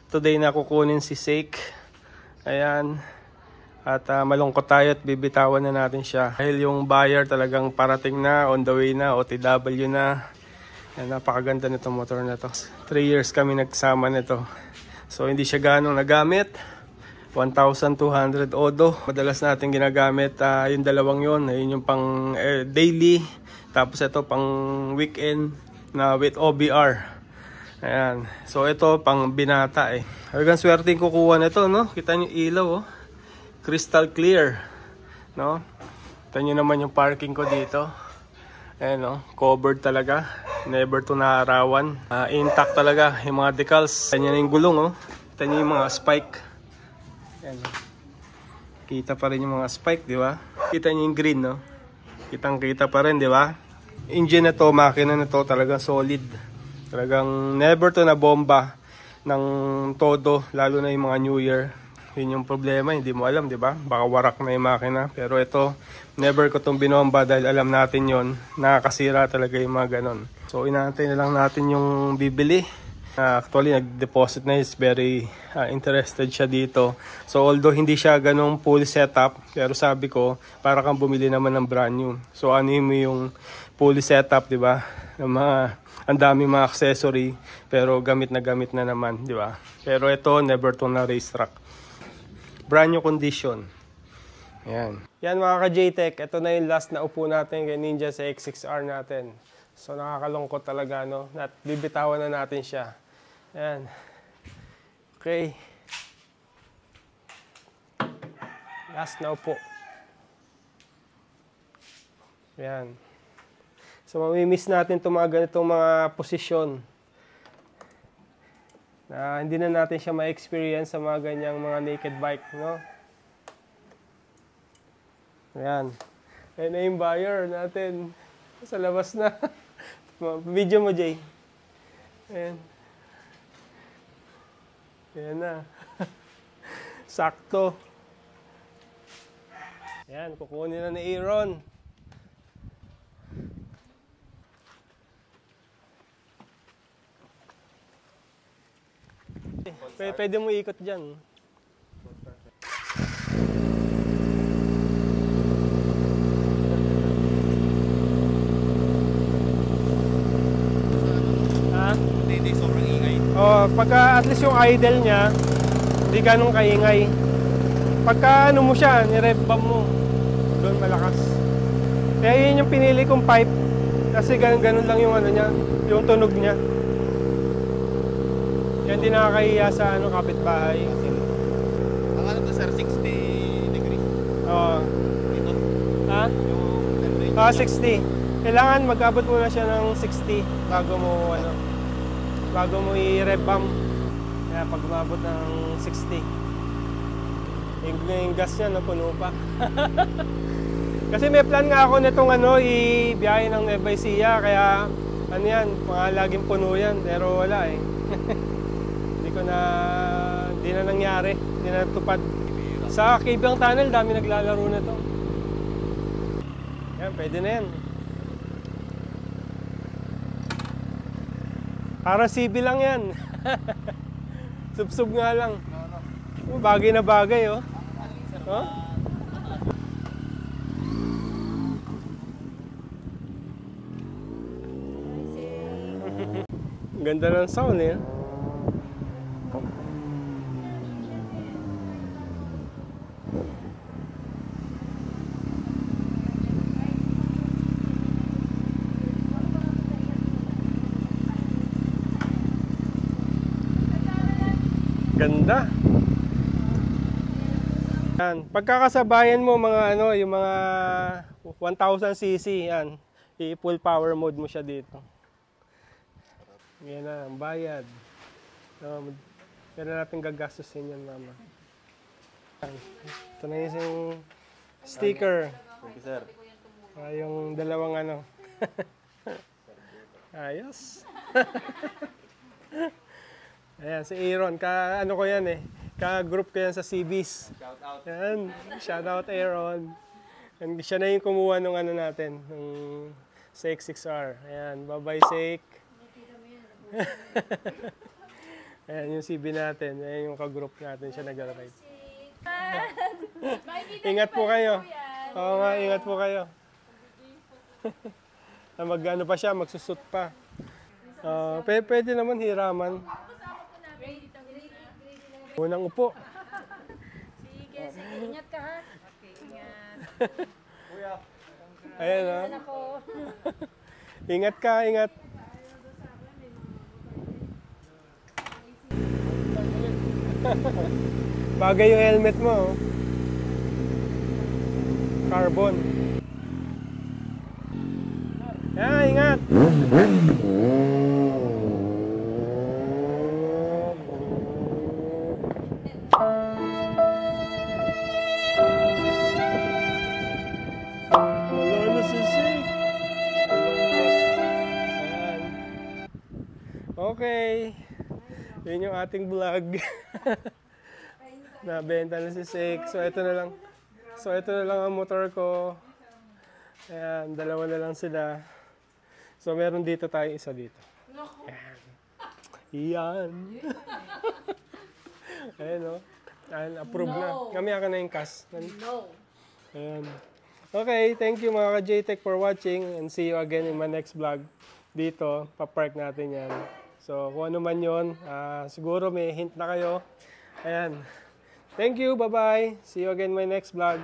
today na kukunin si Sake. Ayan. At malungkot tayo at bibitawan na natin siya. Dahil yung buyer talagang parating na, on the way na, OTW na. Ayan, napakaganda nitong motor na to. 3 years kami nagsama nito. So hindi siya ganong nagamit. 1,200 odo. Madalas natin ginagamit yung dalawang yon. Ayun yung pang daily. Tapos ito pang weekend na with OBR. Ayan. So ito pang binata eh. Hanggang swerte yung kukuha nito, no? Kita nyo ilaw, oh. Crystal clear, no? Kita nyo naman yung parking ko dito. Ayan, no? Covered talaga. Never to naarawan. Intact talaga yung mga decals. Kita nyo yung gulong, oh. Kita nyo yung mga spike. Ayan, no? Kita pa rin yung mga spike, di ba? Kita nyo yung green, no? Kitang-kita pa rin, di ba? Engine na to, makina na to, talagang solid. Talagang never to na bomba ng todo, lalo na yung mga New Year. Yun yung problema, hindi mo alam, di ba? Baka warak na yung makina. Pero ito, never ko itong binomba dahil alam natin yon, nakakasira talaga yung mga ganon. So, inaantay na lang natin yung bibili. Actually, nag-deposit na, is very interested siya dito. So, although hindi siya ganong full setup, pero sabi ko, para kang bumili naman ng brand new. So, ano mo yung full setup, di ba? Ang daming mga accessory, pero gamit na naman, di ba? Pero ito, never to na racetrack. Brand new condition. Ayan. Yan mga ka-JTech, ito na yung last na upo natin kay Ninja sa X6R natin. So nakakalungkot talaga, no? At bibitawan na natin siya. Ayan. Okay. Last na upo. Ayan. So mamimiss natin itong mga ganitong mga posisyon. Na hindi na natin siya ma-experience sa mga ganyang mga naked bike, no? Ayan. Ayan na yung buyer natin. Sa labas na. Video mo, Jay. Ayan. Ayan na. Sakto. Ayan, kukunin na ni Aaron. Pwede mo ikot dyan. Ha? Hindi sobrang ingay. Oh, pagka at least yung idle niya, hindi ganong kaingay. Pagka ano mo siya, ni-rev bomb mo, doon malakas. Kaya yun yung pinili kong pipe. Kasi ganun lang yung ano niya, yung tunog niya. Yan din nakakahiya sa ano, kapitbahay. Ang ano to sir, 60 degrees? Oo. Dito? Ha? Yung temperature? 60. Kailangan mag-abot muna siya ng 60 bago mo ano, bago mo i-rev bomb. Kaya pag umabot ng 60, yung gas niya napuno pa. Kasi may plan nga ako nitong ano, i-biyahe ng Nueva Ecija, kaya ano yan, mga laging puno yan, pero wala eh. Hindi na nangyari, hindi na natupad. Sa Kibyang Tunnel, dami naglalaro na to. Yan, pwede na yan. Para CB lang yan. Sub-sub nga lang. Bagay na bagay, oh. Oh? Ganda ng sound eh. Ganda. Yan, pagkakasabayan mo mga ano, yung mga 1000cc yan, i-full power mode mo siya dito. Yan na, ang bayad. Pero natin gagastusin yan, mama. Ito na yung sticker. Thank you, sir. Yung dalawang ano. Ayos. Ayan, si Aaron. Ano ko yan eh. Ka-group ko yan sa CBs. Shout out. Ayan, shout out Aaron. And siya na yung kumuha ng ano natin, ng Sake 6R. Ayan, bye-bye Sake. Ayan yung CB natin. Ayan yung ka-group natin siya nag-ride. Makikita Ingat niyo po pa kayo. rin po yan. Oo nga, ingat po kayo. Mag-ano pa siya, magsusut pa. Pwede naman hiraman. Kasama po namin dito. Unang upo. Sige, sige. Ingat ka ha. Okay, ingat. Ayan ha. Ako. Ingat ka, ingat. Bagay yung helmet mo. Oh. Carbon. Yan, ingat. Wala na si Sig. Ayan. Okay. Yun yung ating vlog. Nabenta na si Sig. So ito na lang. So ito na lang ang motor ko. Ayan, dalawa na lang sila. So meron dito tayo isa dito. Ayan. Iyan. Ayan o. Ayan, approve na. Kami ka na yung cash. No. Ayan. Okay, thank you mga ka-JTech for watching and see you again in my next vlog. Dito, papark natin yan. So kung ano man yun, siguro may hint na kayo. Ayan. Thank you, bye-bye. See you again in my next vlog.